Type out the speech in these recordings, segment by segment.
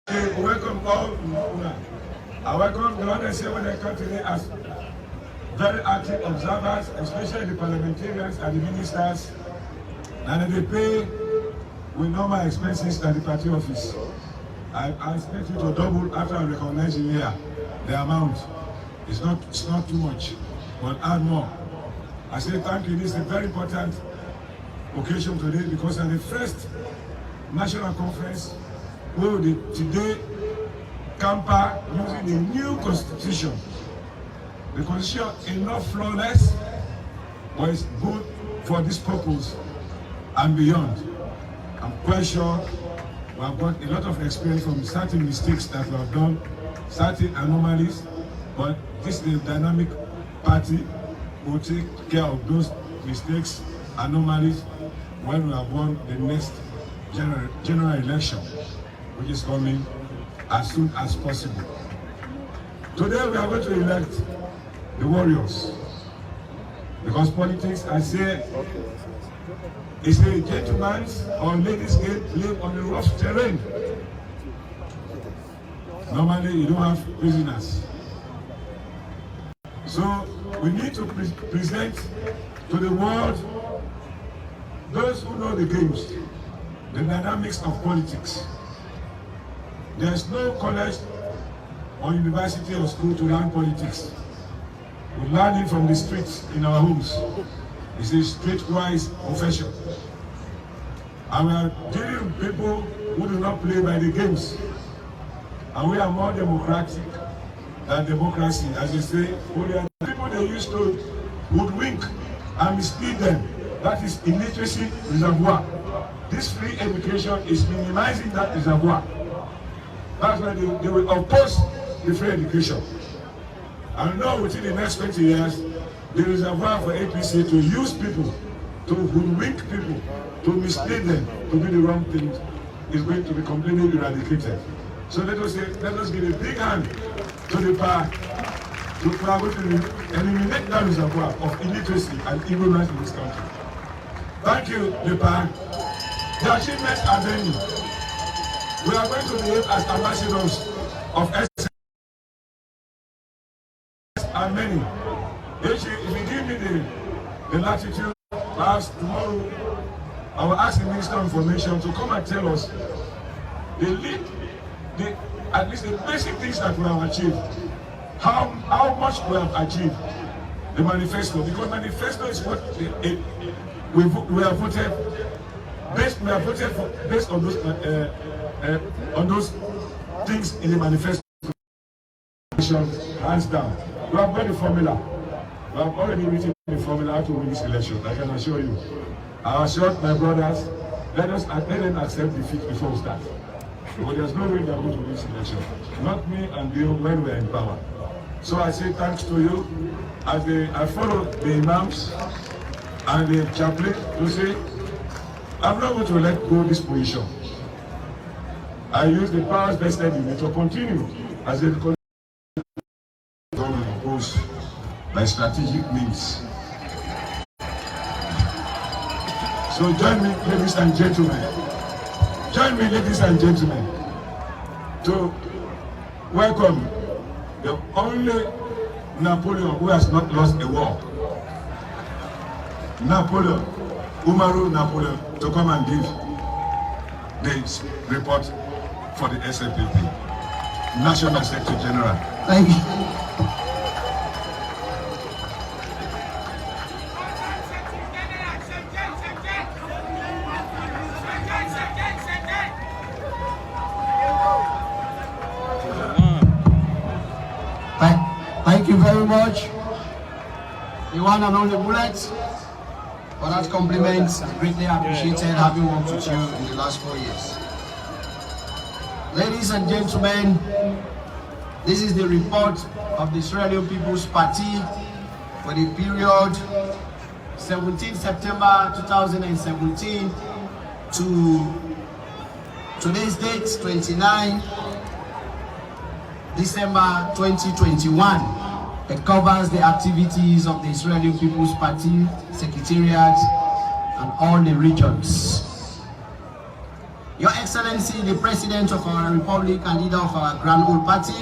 Welcome all. I welcome the others here when they come today as very active observers, especially the parliamentarians and the ministers, and they pay with normal expenses at the party office. I expect you to double after I recognize you here. The amount it's not too much, but add more. I say thank you. This is a very important occasion today because at the first national conference where they today camper using the new constitution. The constitution is not flawless, but it's good for this purpose and beyond. I'm quite sure we have got a lot of experience from certain mistakes that we have done, certain anomalies, but this is a dynamic party who will take care of those mistakes, anomalies, when we have won the next general election, which is coming as soon as possible. Today we are going to elect the warriors, because politics, I say, is a gentleman's or ladies' game live on the rough terrain. Normally you don't have prisoners. So we need to present to the world those who know the games, the dynamics of politics. There's no college or university or school to learn politics. We learn it from the streets in our homes. It's a streetwise profession. And we are dealing with people who do not play by the games. And we are more democratic than democracy. As you say, people they used to hoodwink and mislead them. That is illiteracy reservoir. This free education is minimizing that reservoir. That's why they will oppose the free education. And now within the next 20 years, the reservoir for APC to use people, to hoodwink people, to mislead them, to do the wrong things, is going to be completely eradicated. So let us give a big hand to the power to eliminate that reservoir of illiteracy and ignorance in this country. Thank you, Lepa. The achievements are many. We are going to behave as ambassadors of S and many. If you give me the latitude, perhaps tomorrow I will ask the Minister of Information to come and tell us at least the basic things that we have achieved, how much we have achieved, the manifesto, because manifesto is what we have voted based on those things in the manifesto. Hands down. We have got the formula. We have already written the formula how to win this election. I can assure you. I assure my brothers, let them accept defeat before we start. But there's no way they are going to win this election. Not me and you when we are in power. So I say thanks to you. As I follow the imams and the chaplain to say, I'm not going to let go of this position. I use the powers vested in me to continue as a government imposed by strategic means. So join me, ladies and gentlemen. Join me, ladies and gentlemen, to welcome the only Napoleon who has not lost a war. Napoleon, Umaru Napoleon, to come and give the report for the SFPP, National Secretary General. Thank you. Thank you very much, the one and only Bullet, for that compliment. Greatly appreciated having worked with you in the last 4 years. Ladies and gentlemen, this is the report of the SierraLeone People's Party for the period 17 September 2017 to today's date, 29 December 2021. It covers the activities of the SierraLeone People's Party, Secretariat, and all the regions. Your Excellency, the President of our Republic and leader of our Grand Old Party,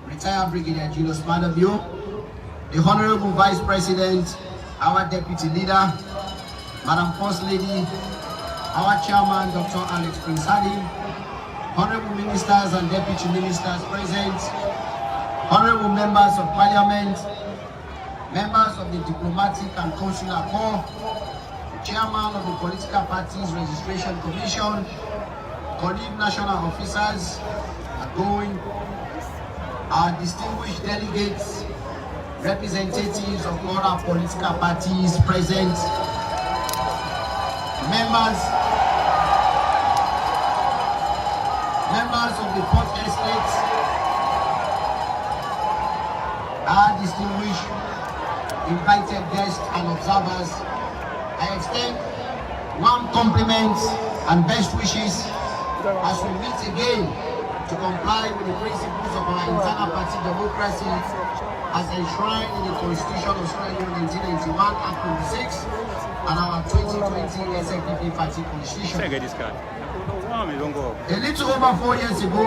retired Brigadier Juliusmaadabio, the Honorable Vice President, our Deputy Leader, Madam First Lady, our Chairman, Dr. Alex Prinsadi, Honorable Ministers and Deputy Ministers present, Honorable Members of Parliament, members of the Diplomatic and Consular Corps, Chairman of the Political Parties Registration Commission, colleague national officers, outgoing, our distinguished delegates, representatives of all our political parties present, members of the Port Estates, our distinguished invited guests and observers. I extend warm compliments and best wishes as we meet again to comply with the principles of our internal party democracy as enshrined in the Constitution of Sierra Leone 1991 Article 6 and our 2020 SFPP party constitution. A little over 4 years ago,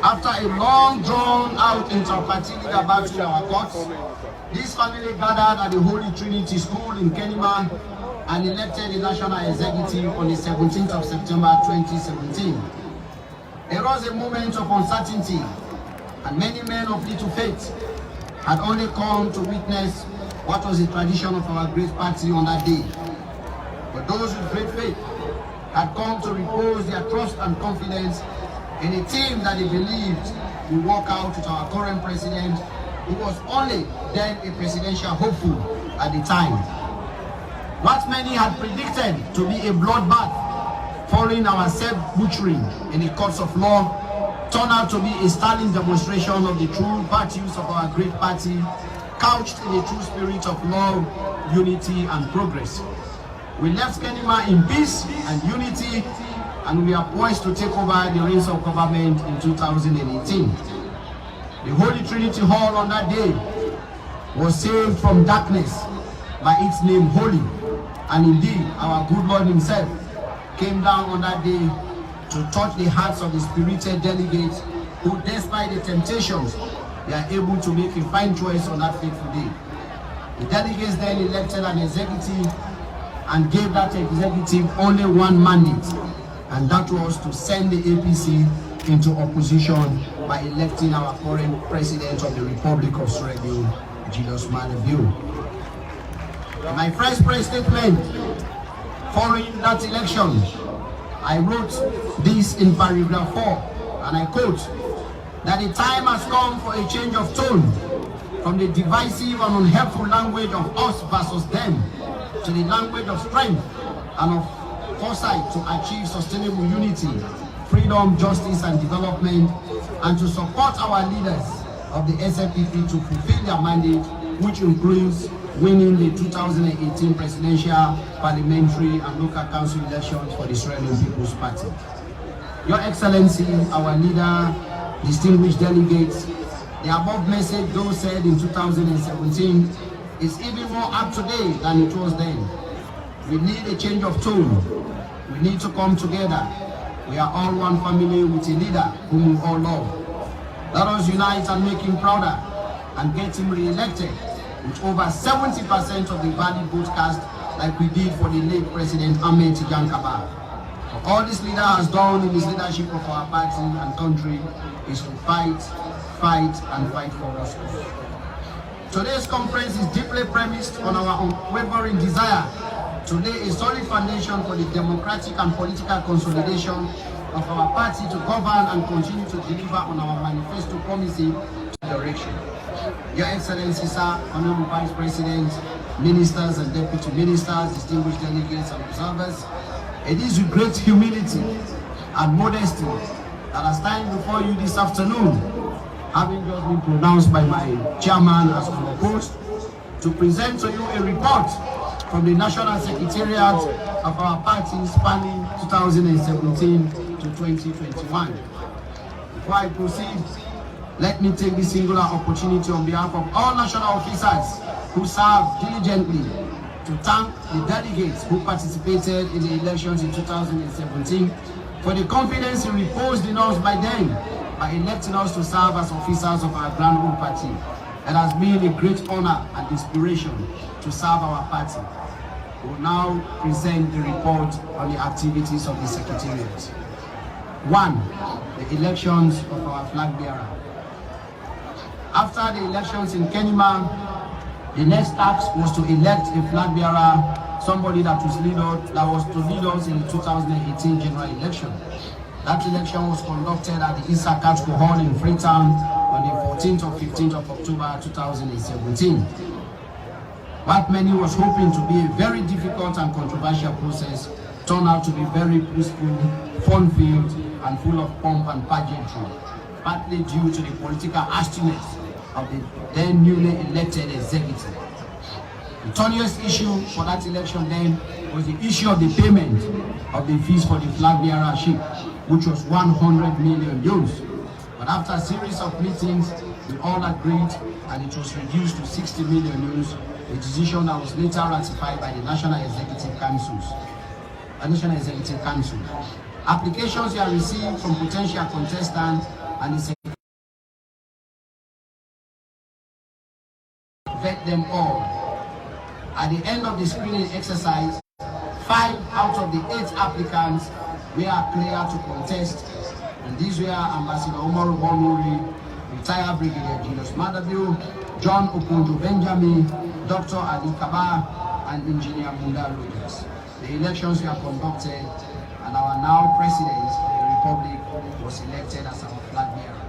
after a long drawn-out inter-party leader battle in our courts, this family gathered at the Holy Trinity School in Kenema and elected the National Executive on the 17th of September 2017. There was a moment of uncertainty, and many men of little faith had only come to witness what was the tradition of our great party on that day. But those with great faith had come to repose their trust and confidence in a team that they believed would work out with our current president, who was only then a presidential hopeful at the time. What many had predicted to be a bloodbath following our self-butchering in the courts of law turned out to be a sterling demonstration of the true virtues of our great party, couched in a true spirit of love, unity, and progress. We left Kenema in peace and unity, and we are poised to take over the reins of government in 2018. The Holy Trinity Hall on that day was saved from darkness by its name Holy, and indeed our good Lord himself came down on that day to touch the hearts of the spirited delegates who, despite the temptations, they are able to make a fine choice on that fateful day. The delegates then elected an executive and gave that executive only one mandate, and that was to send the APC into opposition by electing our current president of the Republic of SierraLeone, Juliusmaadabio. In my first press statement following that election, I wrote this in paragraph 4, and I quote, that the time has come for a change of tone from the divisive and unhelpful language of us versus them to the language of strength and of foresight to achieve sustainable unity, freedom, justice, and development, and to support our leaders of the SFPP to fulfill their mandate, which includes winning the 2018 presidential, parliamentary, and local council elections for the SierraLeone People's Party. Your Excellency, our leader, distinguished delegates, the above message, though said in 2017, is even more up to date than it was then. We need a change of tone. We need to come together. We are all one family with a leader whom we all love. Let us unite and make him prouder and get him re-elected with over 70% of the valid vote cast, like we did for the late President Ahmed Tijan Kabah. All this leader has done in his leadership of our party and country is to fight, and fight for us. Today's conference is deeply premised on our unwavering desire to lay a solid foundation for the democratic and political consolidation of our party to govern and continue to deliver on our manifesto promising direction. Your Excellency, Sir, Honorable Vice President, Ministers and Deputy Ministers, distinguished delegates and observers, it is with great humility and modesty that I stand before you this afternoon, having just been pronounced by my chairman as proposed, to present to you a report from the National Secretariat of our party spanning 2017 to 2021. Before I proceed, let me take this singular opportunity on behalf of all national officers who serve diligently to thank the delegates who participated in the elections in 2017 for the confidence reposed in us by them by electing us to serve as officers of our grand old party. It has been a great honor and inspiration to serve our party. We will now present the report on the activities of the Secretariat. 1. The elections of our flag bearer. After the elections in Kenema, the next task was to elect a flag bearer, somebody that was to lead us in the 2018 general election. That election was conducted at the Isakatko Hall in Freetown on the 14th or 15th of October 2017. What many was hoping to be a very difficult and controversial process turned out to be very peaceful, fun-filled, and full of pomp and pageantry, partly due to the political hastiness of the then newly elected executive. The thorniest issue for that election then was the issue of the payment of the fees for the flag bearership, which was 100 million euros. But after a series of meetings, we all agreed and it was reduced to 60 million euros, a decision that was later ratified by the National Executive Council. Applications were received from potential contestants and the vet them all. At the end of the screening exercise, 5 out of the 8 applicants were clear to contest, and these were Ambassador Omar Bonuri, retired Brigadier Juliusmaadabio, John Okonjo Benjamin, Dr. Ali Kaba, and Engineer Munda Rogers. The elections were conducted, and our now President of the Republic was elected as our flag bearer.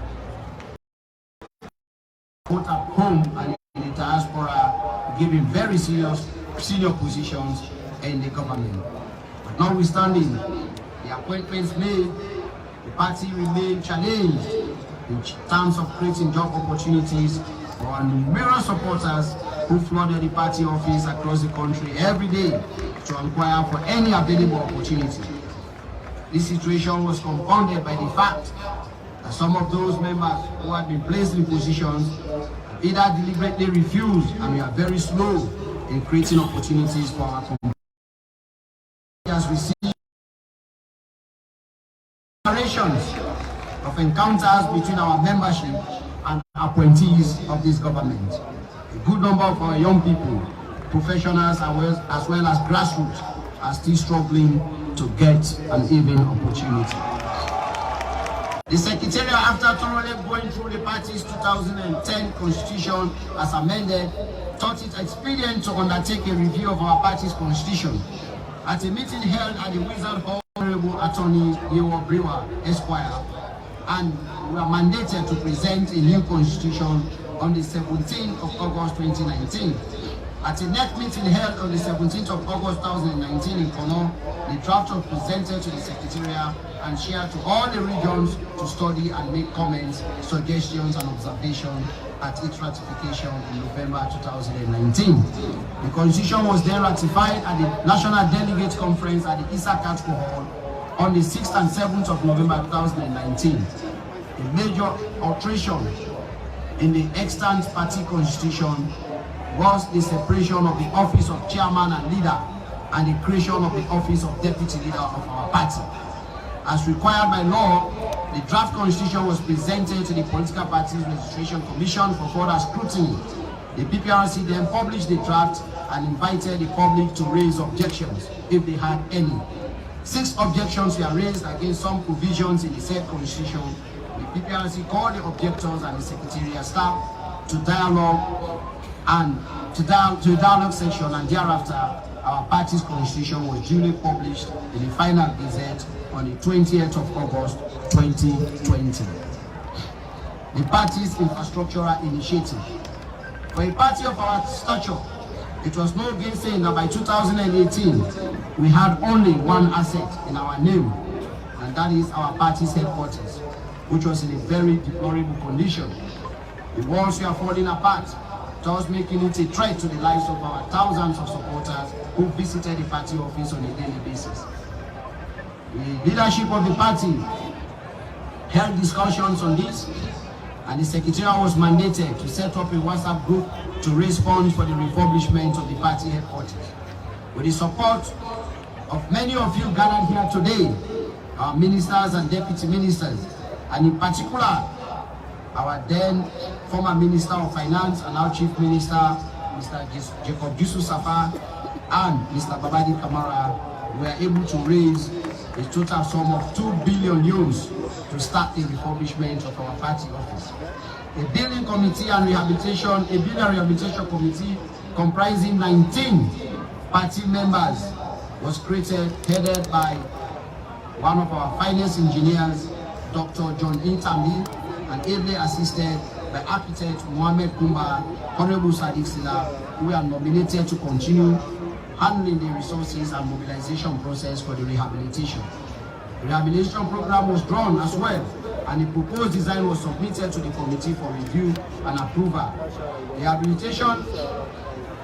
Both at home and in the diaspora, given very senior positions in the government. But notwithstanding the appointments made, the party remained challenged in terms of creating job opportunities for our numerous supporters who flooded the party office across the country every day to inquire for any available opportunity. This situation was compounded by the fact that some of those members who had been placed in positions either deliberately refused, and we are very slow in creating opportunities for our company. As we see declarations of encounters between our membership and appointees of this government. A good number of our young people, professionals as well as grassroots, are still struggling to get an even opportunity. The Secretariat, after thoroughly going through the party's 2010 constitution as amended, thought it expedient to undertake a review of our party's constitution. At a meeting held at the Wizard Hall, Honorable Attorney Leone Brewer, Esquire, and we are mandated to present a new constitution on the 17th of August 2019. At a next meeting held on the 17th of August 2019 in Kono, the draft was presented to the Secretariat and shared to all the regions to study and make comments, suggestions and observations at its ratification in November 2019. The Constitution was then ratified at the National Delegates Conference at the Isakatko Hall on the 6th and 7th of November 2019. A major alteration in the extant party constitution was the separation of the office of chairman and leader and the creation of the office of deputy leader of our party. As required by law, the draft constitution was presented to the Political Parties Registration Commission for further scrutiny. The PPRC then published the draft and invited the public to raise objections, if they had any. 6 objections were raised against some provisions in the said constitution. The PPRC called the objectors and the Secretariat staff to dialogue and to the dialogue section, and thereafter our party's constitution was duly published in the final gazette on the 20th of August 2020. The party's infrastructural initiative. For a party of our stature, it was no gainsaying that by 2018 we had only one asset in our name, and that is our party's headquarters, which was in a very deplorable condition. The walls were falling apart, thus making it a threat to the lives of our thousands of supporters who visited the party office on a daily basis. The leadership of the party held discussions on this, and the Secretariat was mandated to set up a WhatsApp group to raise funds for the refurbishment of the party headquarters. With the support of many of you gathered here today, our ministers and deputy ministers, and in particular, our then former Minister of Finance and our Chief Minister, Mr. Jacob Yusuf Safa, and Mr. Babadi Kamara, were able to raise a total sum of 2 billion euros to start the refurbishment of our party office. A building committee and rehabilitation, a building and rehabilitation committee comprising 19 party members was created, headed by one of our finest engineers, Dr. John Intami, and ably assisted by architect Mohamed Kumba, Honorable Sadiq Sila, who are nominated to continue handling the resources and mobilization process for the rehabilitation. The rehabilitation program was drawn as well, and the proposed design was submitted to the committee for review and approval. The rehabilitation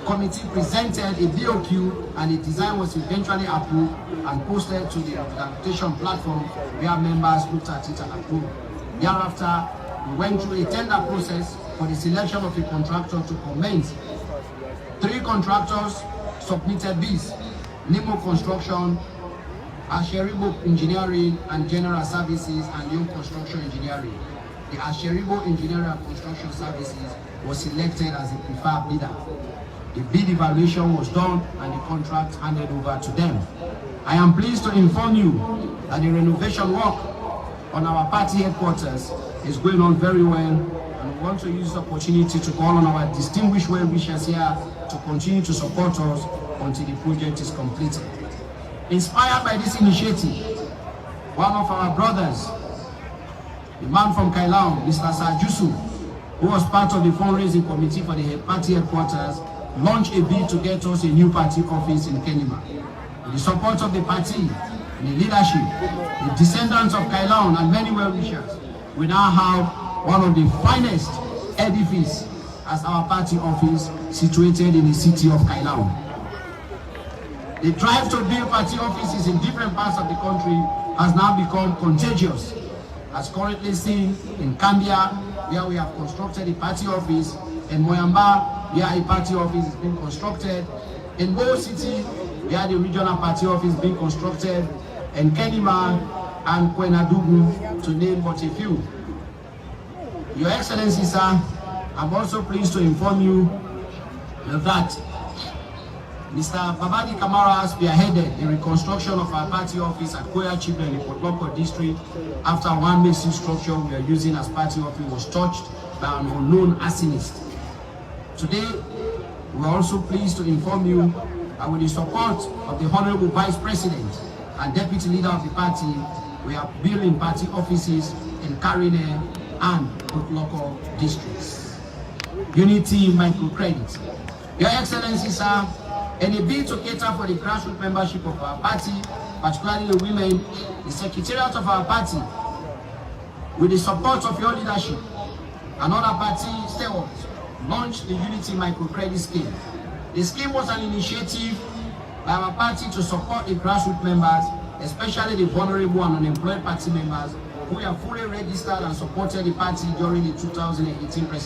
committee presented a BOQ, and the design was eventually approved and posted to the rehabilitation platform where members looked at it and approved. Thereafter, we went through a tender process for the selection of a contractor to commence. 3 contractors submitted bids: Nemo Construction, Asheribo Engineering and General Services, and Leone Construction Engineering. The Asheribo Engineering and Construction Services was selected as the preferred bidder. The bid evaluation was done and the contract handed over to them. I am pleased to inform you that the renovation work on our party headquarters is going on very well, and we want to use this opportunity to call on our distinguished well-wishers here to continue to support us until the project is completed. Inspired by this initiative, one of our brothers, the man from Leone, Mr. Sajusu, who was part of the fundraising committee for the party headquarters, launched a bid to get us a new party office in Kenima. With the support of the party, the leadership, the descendants of Leone, and many well-wishers, we now have one of the finest edifices as our party office situated in the city of Leone. The drive to build party offices in different parts of the country has now become contagious, as currently seen in Cambia, where we have constructed a party office, in Moyamba, where a party office is being constructed, in Bo City, where the regional party office is being constructed, in Kenima and Kwenadugu, to name but a few. Your Excellency, sir, I'm also pleased to inform you that Mr. Babadi Kamara has spearheaded the reconstruction of our party office at Koya Chibla in the Port Loko district after one basic structure we are using as party office was touched by an unknown arsonist. Today, we are also pleased to inform you that with the support of the Honorable Vice President and Deputy Leader of the party, we are building party offices in Karine and Port Loko districts. Unity Microcredit. Your Excellency, sir, in a bid to cater for the grassroots membership of our party, particularly the women, the secretariat of our party, with the support of your leadership and other party stewards, launched the Unity Microcredit Scheme. The scheme was an initiative by our party to support the grassroots members, especially the vulnerable and unemployed party members who are fully registered and supported the party during the 2018 presidential